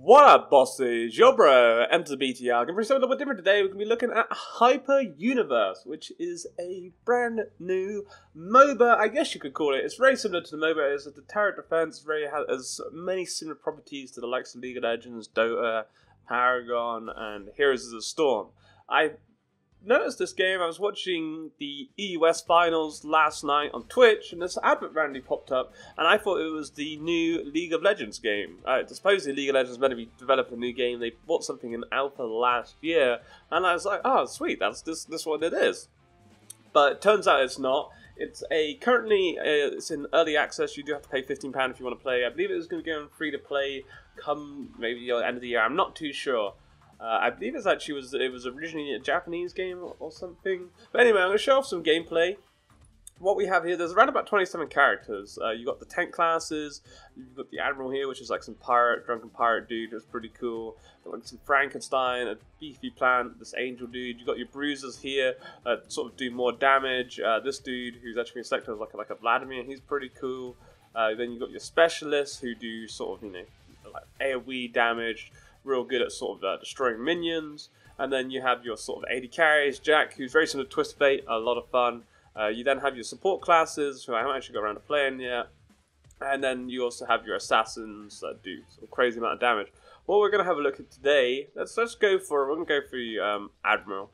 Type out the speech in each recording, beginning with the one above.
What up, bosses? Yo, bro, enter the BTR. Gonna bring something a little bit different today. We're gonna be looking at Hyper Universe, which is a brand new Moba, I guess you could call it. It's very similar to the Moba. It's a deterrent defense. Has many similar properties to the likes of League of Legends, Dota, Paragon, and Heroes of the Storm. I noticed this game. I was watching the EUS finals last night on Twitch, and this advert randomly popped up, and I thought it was the new League of Legends game. Supposedly League of Legends is meant to be developing a new game. They bought something in alpha last year, and I was like, oh sweet, that's this what it is. But it turns out it's not. It's currently it's in early access. You do have to pay £15 if you want to play. I believe it is going to go on free to play come maybe the end of the year. I'm not too sure. I believe it was originally a Japanese game or something. But anyway, I'm going to show off some gameplay. What we have here, there's around about 27 characters. You've got the tank classes, you've got the Admiral here, which is like some drunken pirate dude, that's pretty cool. Got like some Frankenstein, a beefy plant, this angel dude. You've got your bruisers here, sort of do more damage. This dude, who's actually been selected as like a Vladimir, he's pretty cool. Then you've got your specialists, who do sort of, like AoE damage, real good at sort of destroying minions. And then you have your sort of AD carries, Jack, who's very similar to Twist Fate, a lot of fun. You then have your support classes, who I haven't actually got around to playing yet. And then you also have your assassins that do sort of crazy amount of damage. What we're going to have a look at today, we're going to go for Admiral.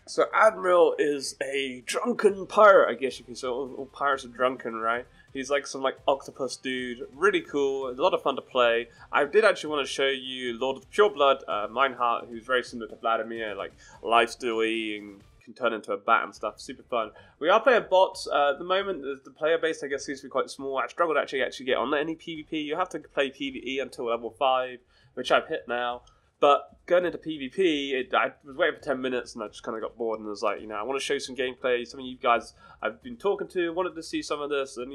So Admiral is a drunken pirate, I guess you can say. All pirates are drunken, right? He's like some octopus dude, really cool, a lot of fun to play. I did actually want to show you Lord of the Pure Blood, Meinhardt, who's very similar to Vladimir, like lifesteal-y and can turn into a bat and stuff, super fun. We are playing bots at the moment. The player base, I guess, seems to be quite small. I struggled to actually get on any PvP. You have to play PvE until level 5, which I've hit now. But going into PvP, I was waiting for 10 minutes and I just kind of got bored and was like, I want to show some gameplay. Some of you guys I've been talking to wanted to see some of this, and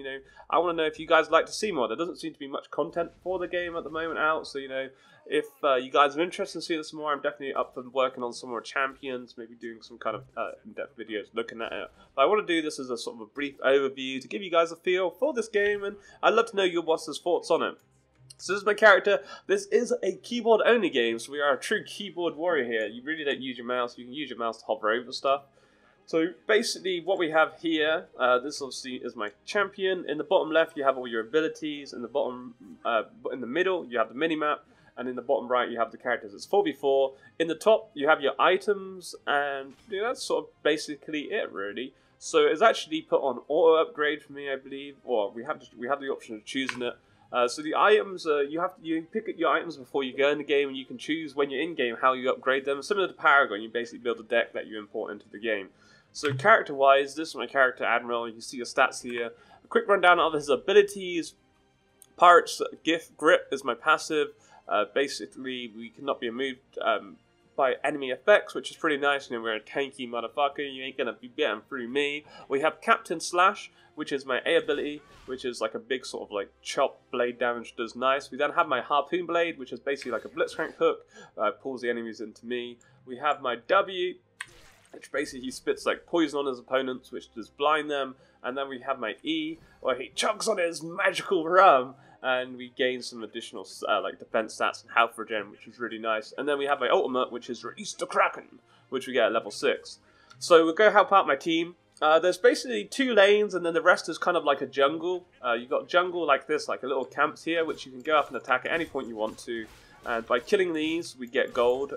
I want to know if you guys like to see more. There doesn't seem to be much content for the game at the moment out, so if you guys are interested in seeing some more, I'm definitely up for working on some more champions, maybe doing some kind of in-depth videos looking at it. But I want to do this as a sort of a brief overview to give you guys a feel for this game, and I'd love to know your boss's thoughts on it. So this is my character. This is a keyboard-only game, so we are a true keyboard warrior here. You really don't use your mouse. You can use your mouse to hover over stuff. So basically what we have here, this obviously is my champion. In the bottom left you have all your abilities. In the bottom, in the middle you have the mini-map. And in the bottom right you have the characters. It's 4v4. In the top you have your items, and that's sort of basically it really. So it's actually put on auto upgrade for me, I believe. Or we have the option of choosing it. So the items, you pick up your items before you go in the game, and you can choose when you're in game how you upgrade them. Similar to Paragon, you basically build a deck that you import into the game. So character-wise, this is my character Admiral. You can see your stats here. A quick rundown of his abilities. Pirate's Grip is my passive. Basically, we cannot be moved by enemy effects, which is pretty nice. We're a tanky motherfucker. You ain't gonna be getting through me. We have Captain Slash, which is my A ability, which is like a big sort of chop blade damage, does nice. We then have my Harpoon Blade, which is basically like a blitzcrank hook, pulls the enemies into me. We have my W, which basically spits poison on his opponents, which does blind them. And then we have my E, where he chugs on his magical rum, and we gain some additional defense stats and health regen, which is really nice. And then we have my ultimate, which is Release the Kraken, which we get at level 6. So we'll go help out my team. There's basically 2 lanes, and then the rest is kind of like a jungle. You've got jungle like this, like a little camps here, which you can go up and attack at any point you want to. And by killing these, we get gold.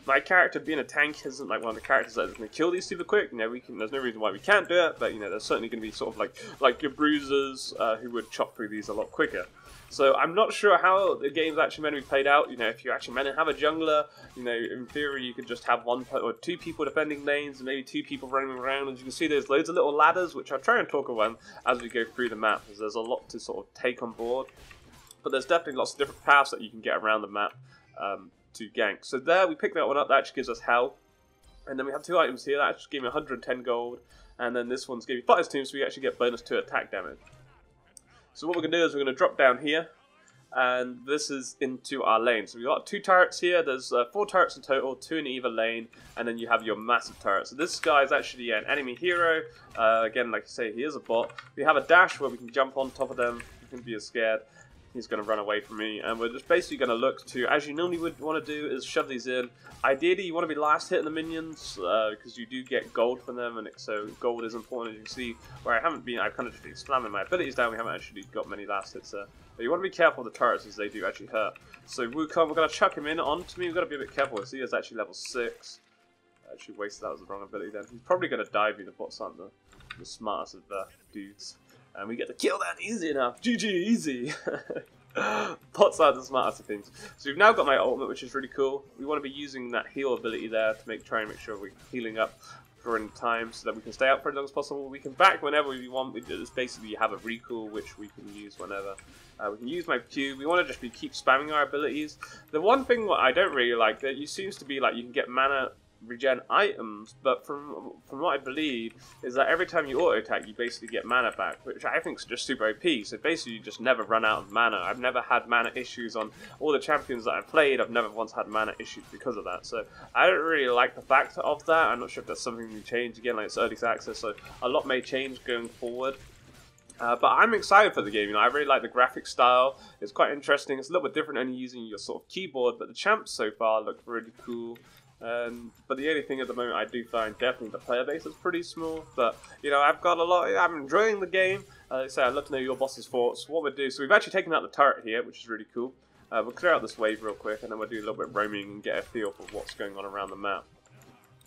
My character, being a tank, isn't one of the characters that is going to kill these super quick. There's no reason why we can't do it, but there's certainly going to be sort of like your bruisers who would chop through these a lot quicker. So I'm not sure how the game's actually meant to be played out. If you're actually meant to have a jungler, in theory you could just have 1 or 2 people defending lanes and maybe 2 people running around. As you can see, there's loads of little ladders, which I'll try and talk about as we go through the map, because there's a lot to sort of take on board. But there's definitely lots of different paths that you can get around the map to gank. So there, we picked that one up. That actually gives us health. And then we have 2 items here. That actually gave me 110 gold. And then this one's giving me Fighter's Tomb, so we actually get bonus 2 attack damage. So what we're going to do is we're going to drop down here. And this is into our lane. So we've got 2 turrets here. There's 4 turrets in total, 2 in either lane. And then you have your massive turret. So this guy is actually an enemy hero. Again, like I say, he is a bot. We have a dash where we can jump on top of them. You can be scared. he's going to run away from me, and we're just basically going to look to, as you normally would want to do, is shove these in. Ideally, you want to be last hitting the minions, because you do get gold from them, and so gold is important. As you can see, where I haven't been, I've kind of just been slamming my abilities down, we haven't actually got many last hits there. But you want to be careful with the turrets, as they do actually hurt. So Wukong, we're going to chuck him in onto me, we've got to be a bit careful, see, he's actually level 6. I actually wasted, that was the wrong ability then. He's probably going to die, the bots aren't the smartest of the dudes. And we get to kill that easy enough. GG, easy. Bots are the smartest of things. So we've now got my ultimate, which is really cool. We want to be using that heal ability there to try and make sure we're healing up for any time so that we can stay out for as long as possible. We can back whenever we want. We just basically have a recall, which we can use whenever. We can use my Q. We want to just keep spamming our abilities. The one thing what I don't really like, that it seems to be like you can get mana regen items, but from what I believe is that every time you auto attack you basically get mana back, which I think is just super OP. So basically you just never run out of mana. I've never had mana issues on all the champions that I've played. I've never once had mana issues because of that, so I don't really like the fact of that. I'm not sure if that's something we change. Again, like, it's early access, so a lot may change going forward. But I'm excited for the game. I really like the graphic style. It's quite interesting. It's a little bit different only using your sort of keyboard, but the champs so far look really cool. But the only thing at the moment I do find, definitely the player base is pretty small. But I've got a lot. I'm enjoying the game. Like I say, I'd love to know your boss's thoughts. What we'll do, so we've actually taken out the turret here, which is really cool. We'll clear out this wave real quick, and then we'll do a little bit of roaming and get a feel for what's going on around the map.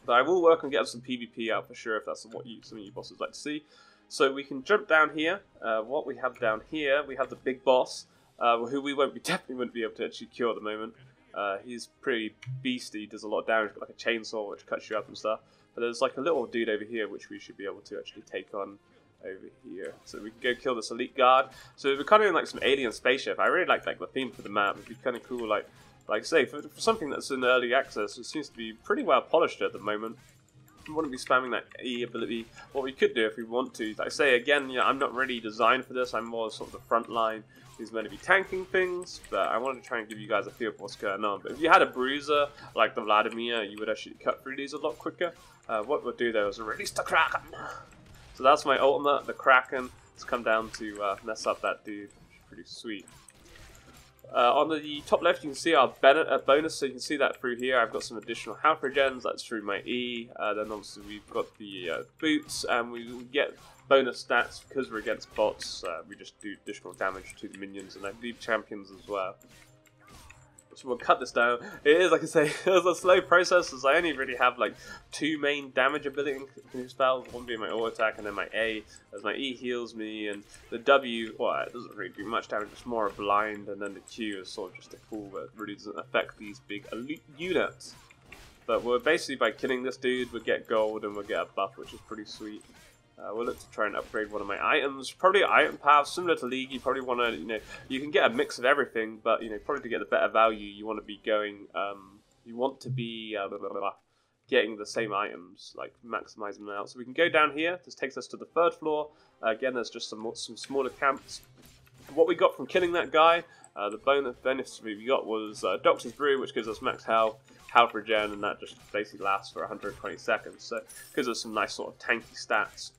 But I will work on getting some PvP out for sure, if that's what some of you bosses like to see. So we can jump down here. What we have down here, we have the big boss, who we definitely wouldn't be able to actually kill at the moment. He's pretty beasty, does a lot of damage, got like a chainsaw which cuts you up and stuff. But there's like a little dude over here which we should be able to actually take on over here. So we can go kill this elite guard. So we're kind of in like some alien spaceship. I really like the theme for the map. It'd be kind of cool, like say for something that's in early access, it seems to be pretty well polished at the moment. We want to be spamming that E ability. What we could do if we want to, like I say again, I'm not really designed for this. I'm more sort of the front line. He's meant to be tanking things, but I wanted to try and give you guys a feel for what's going on. But if you had a bruiser like the Vladimir, you would actually cut through these a lot quicker. What we'll do though is release the Kraken. So that's my ultimate, the Kraken. It's come down to mess up that dude, which is pretty sweet. On the top left, you can see our bonus, so you can see that through here. I've got some additional health regens, that's through my E. Then obviously we've got the boots, and we get bonus stats because we're against bots. We just do additional damage to the minions, and I believe champions as well. So we'll cut this down. It is, like I say, it's a slow process, as I only really have like 2 main damage ability spells, one being my auto attack and then my A, as my E heals me, and the W, well, it doesn't really do much damage, it's more a blind, and then the Q is sort of just a fool, but it really doesn't affect these big elite units. But we're basically, by killing this dude, we'll get gold and we'll get a buff, which is pretty sweet. We'll look to try and upgrade one of my items. Probably item path, similar to League. You probably want to, you can get a mix of everything, but probably to get the better value, you want to be going, getting the same items, like maximizing them out. So we can go down here. This takes us to the 3rd floor. Again, there's just some smaller camps. What we got from killing that guy, the bonus we got was Doctor's Brew, which gives us max health regen, and that just basically lasts for 120 seconds. So gives us some nice sort of tanky stats.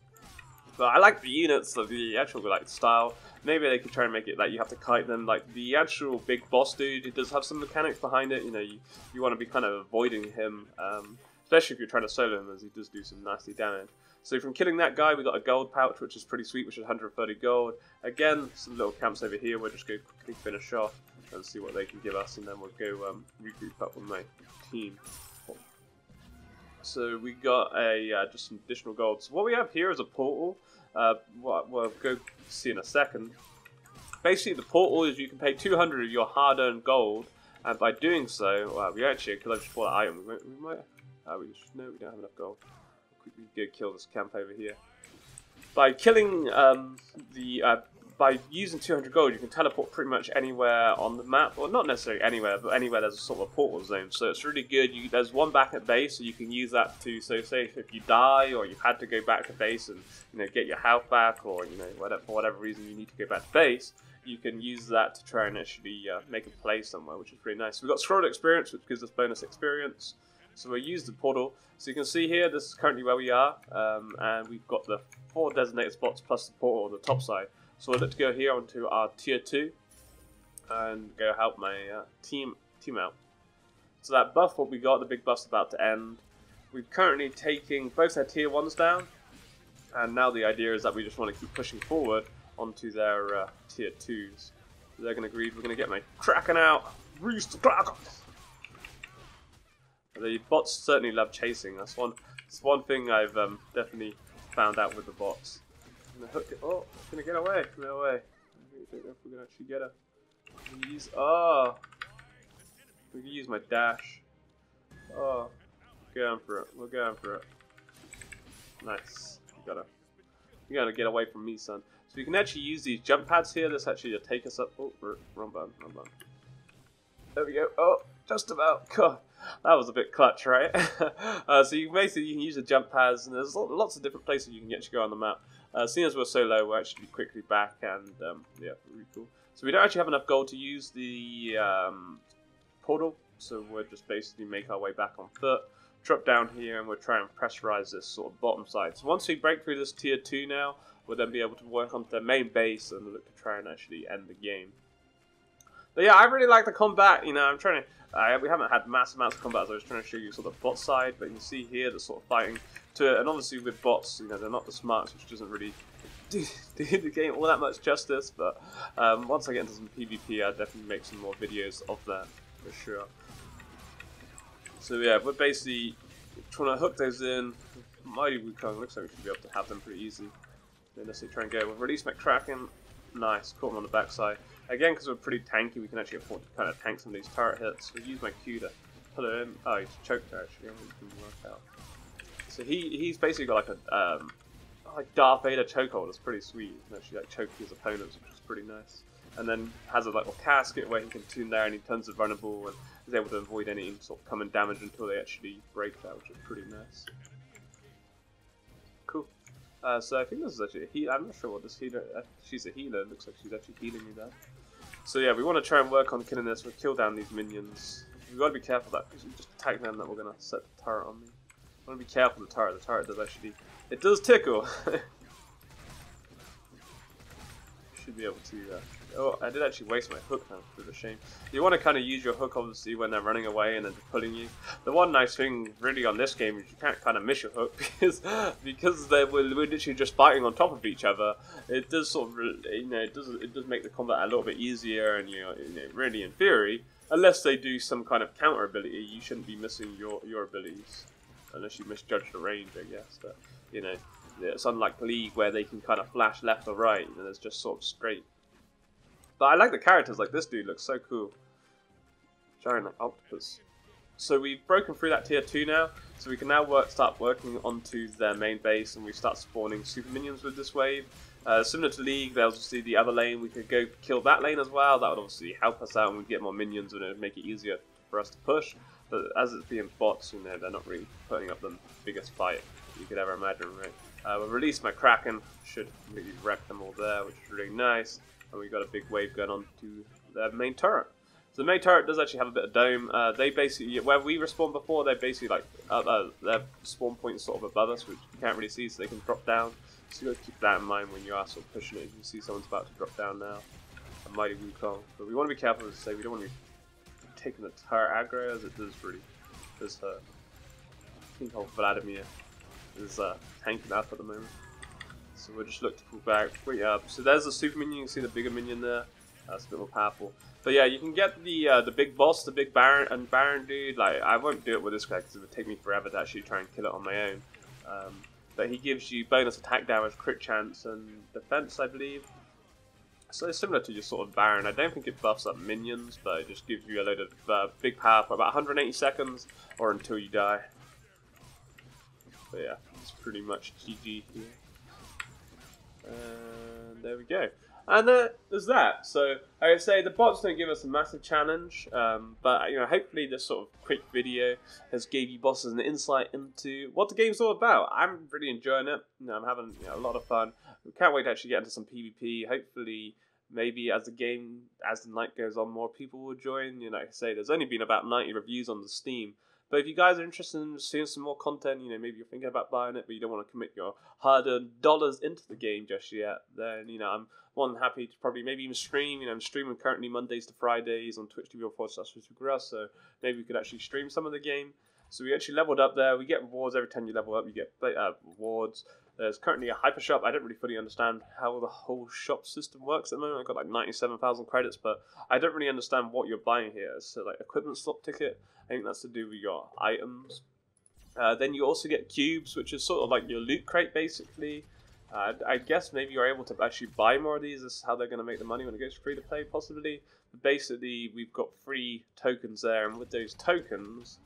But I like the units of the actual style. Maybe they could try and make it that you have to kite them. Like the actual big boss dude, he does have some mechanics behind it. You want to be kind of avoiding him, especially if you're trying to solo him, as he does do some nasty damage. So from killing that guy, we got a gold pouch, which is pretty sweet, which is 130 gold. Again, some little camps over here. We'll just go quickly finish off and see what they can give us, and then we'll go regroup up with my team. So we got just some additional gold. So what we have here is a portal. What we'll go see in a second. Basically, the portal is you can pay 200 of your hard-earned gold, and by doing so, we actually, because I just bought an item, we might. No, we don't have enough gold. We'll quickly go kill this camp over here. By killing by using 200 gold, you can teleport pretty much anywhere on the map. Well, not necessarily anywhere, but anywhere there's a sort of a portal zone. So it's really good. There's one back at base, so you can use that to, so say if you die or you had to go back to base and get your health back, or for whatever reason you need to go back to base, you can use that to try and actually make a play somewhere, which is pretty nice. So we've got scroll experience, which gives us bonus experience. So we'll use the portal. So you can see here, this is currently where we are, and we've got the 4 designated spots plus the portal on the top side. So we'll look to go here onto our tier 2. and go help my team out. So that buff, what we got, the big buff's about to end. We're currently taking both their tier 1s down, and now the idea is that we just want to keep pushing forward onto their tier 2s. So they're going to agree, we're going to get my Kraken out. Roost Kraken! The bots certainly love chasing. That's one thing I've definitely found out with the bots. I'm gonna hook it. Oh, it's gonna get away. No way. I don't know if we're gonna actually get her. We can use my dash. Oh, we're going for it. We're going for it. Nice. You gotta get away from me, son. So we can actually use these jump pads here. This actually to take us up. Oh, wrong button. Wrong button. There we go. Oh, just about. God, that was a bit clutch, right? So you can use the jump pads, and there's lots of different places you can actually go on the map. Seeing as we're so low, we're actually quickly back, and yeah, really cool. So we don't actually have enough gold to use the portal, so we'll just basically make our way back on foot, drop down here, and we'll try and pressurize this sort of bottom side. So once we break through this tier 2 now, we'll then be able to work onto their main base and look to try and actually end the game. But yeah, I really like the combat. You know, I'm trying to. We haven't had massive amounts of combat, so I was trying to show you sort of the bot side. But you can see here the sort of fighting to it, and obviously with bots, you know, they're not the smartest, which doesn't really do the game all that much justice. But once I get into some PvP, I'll definitely make some more videos of that for sure. So yeah, we're basically trying to hook those in. Mighty Wukong looks like we should be able to have them pretty easy. Then let's try and go. We've released McCracken. Nice, caught him on the backside. Again, because we're pretty tanky, we can actually afford to kind of tank some of these turret hits. We'll use my Q to pull it in. Oh, he's choked her actually. I think we can work out. So he's basically got like a like Darth Vader chokehold. It's pretty sweet. He can actually like choke his opponents, which is pretty nice. And then has a little casket where he can tune there, and he turns vulnerable and is able to avoid any sort of coming damage until they actually break that, which is pretty nice. Cool. So I think this is actually a healer. I'm not sure what this healer. She's a healer. It looks like she's actually healing me there. So yeah, we want to try and work on killing this. We'll kill down these minions. We've got to be careful that because we just attack them that we're going to set the turret on me. I want to be careful of the turret. The turret does actually. It does tickle. Should be able to. Oh, I did actually waste my hook now, for the shame. You want to kind of use your hook obviously when they're running away and then pulling you. The one nice thing really on this game is you can't kind of miss your hook because we're literally just fighting on top of each other. It does sort of, you know, it does make the combat a little bit easier, and you know, really in theory, unless they do some kind of counter ability, you shouldn't be missing your abilities unless you misjudge the range, I guess. But you know, it's unlike League where they can kind of flash left or right, and it's just sort of straight. But I like the characters, like this dude looks so cool. Giant like octopus. So we've broken through that tier 2 now, so we can now start working onto their main base, and we start spawning super minions with this wave. Similar to League, there's obviously the other lane, we could go kill that lane as well. That would obviously help us out, and we'd get more minions, and it would make it easier for us to push. But as it's being bots, you know, they're not really putting up the biggest fight you could ever imagine, right? We'll release my Kraken, should really wreck them all there, which is really nice. And we got a big wave going on to their main turret. So the main turret does actually have a bit of dome. They basically, where we respawned before, they basically like their spawn point is sort of above us, which you can't really see, so they can drop down. So you got to keep that in mind when you are sort of pushing it. You can see someone's about to drop down now. A mighty Wukong. But we want to be careful, as I say, we don't want to be taking the turret aggro, as it does hurt. I think old Vladimir is tanking up at the moment. So we'll just look to pull back. Wait up. So there's the super minion. You can see the bigger minion there. That's a bit more powerful. But yeah, you can get the big boss, the big Baron dude. Like I won't do it with this guy because it would take me forever to actually try and kill it on my own. But he gives you bonus attack damage, crit chance, and defense, I believe. So it's similar to your sort of Baron. I don't think it buffs up minions, but it just gives you a load of big power for about 180 seconds or until you die. But yeah, it's pretty much GG here. And there we go. And there's that. So, like I say, the bots don't give us a massive challenge, but you know, hopefully this sort of quick video has gave you bosses an insight into what the game's all about. I'm really enjoying it. You know, I'm having a lot of fun. We can't wait to actually get into some PvP. Hopefully, maybe as the night goes on, more people will join. You know, like I say, there's only been about 90 reviews on the Steam. But if you guys are interested in seeing some more content, you know, maybe you're thinking about buying it, but you don't want to commit your hard-earned dollars into the game just yet, then, you know, I'm more than happy to probably maybe even stream. You know, I'm streaming currently Mondays to Fridays on twitch.tv/Progress, so maybe we could actually stream some of the game. So we actually leveled up there. We get rewards every time you level up. You get rewards. There's currently a hyper shop. I don't really fully understand how the whole shop system works at the moment. I've got like 97,000 credits, but I don't really understand what you're buying here. So like equipment slot ticket, I think that's to do with your items. Then you also get cubes, which is sort of like your loot crate basically. I guess maybe you're able to actually buy more of these. This is how they're going to make the money when it goes free to play, possibly. But basically, we've got free tokens there, and with those tokens,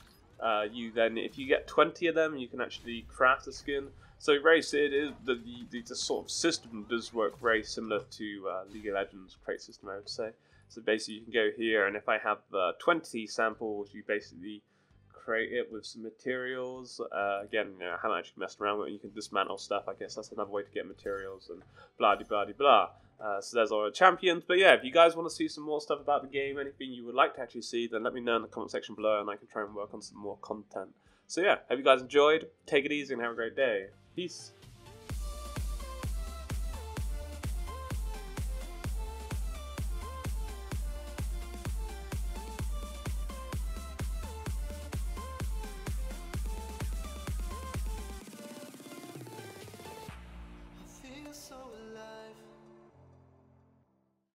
you then, if you get 20 of them, you can actually craft a skin. So very, it is the sort of system does work very similar to League of Legends crate system, I would say. So basically, you can go here, and if I have 20 samples, you basically create it with some materials. Again, you know, I haven't actually messed around with it. You can dismantle stuff. I guess that's another way to get materials and blah blah blah. So there's our champions. But yeah, if you guys want to see some more stuff about the game, anything you would like to actually see, then let me know in the comment section below, and I can try and work on some more content. So yeah, hope you guys enjoyed. Take it easy and have a great day. Peace.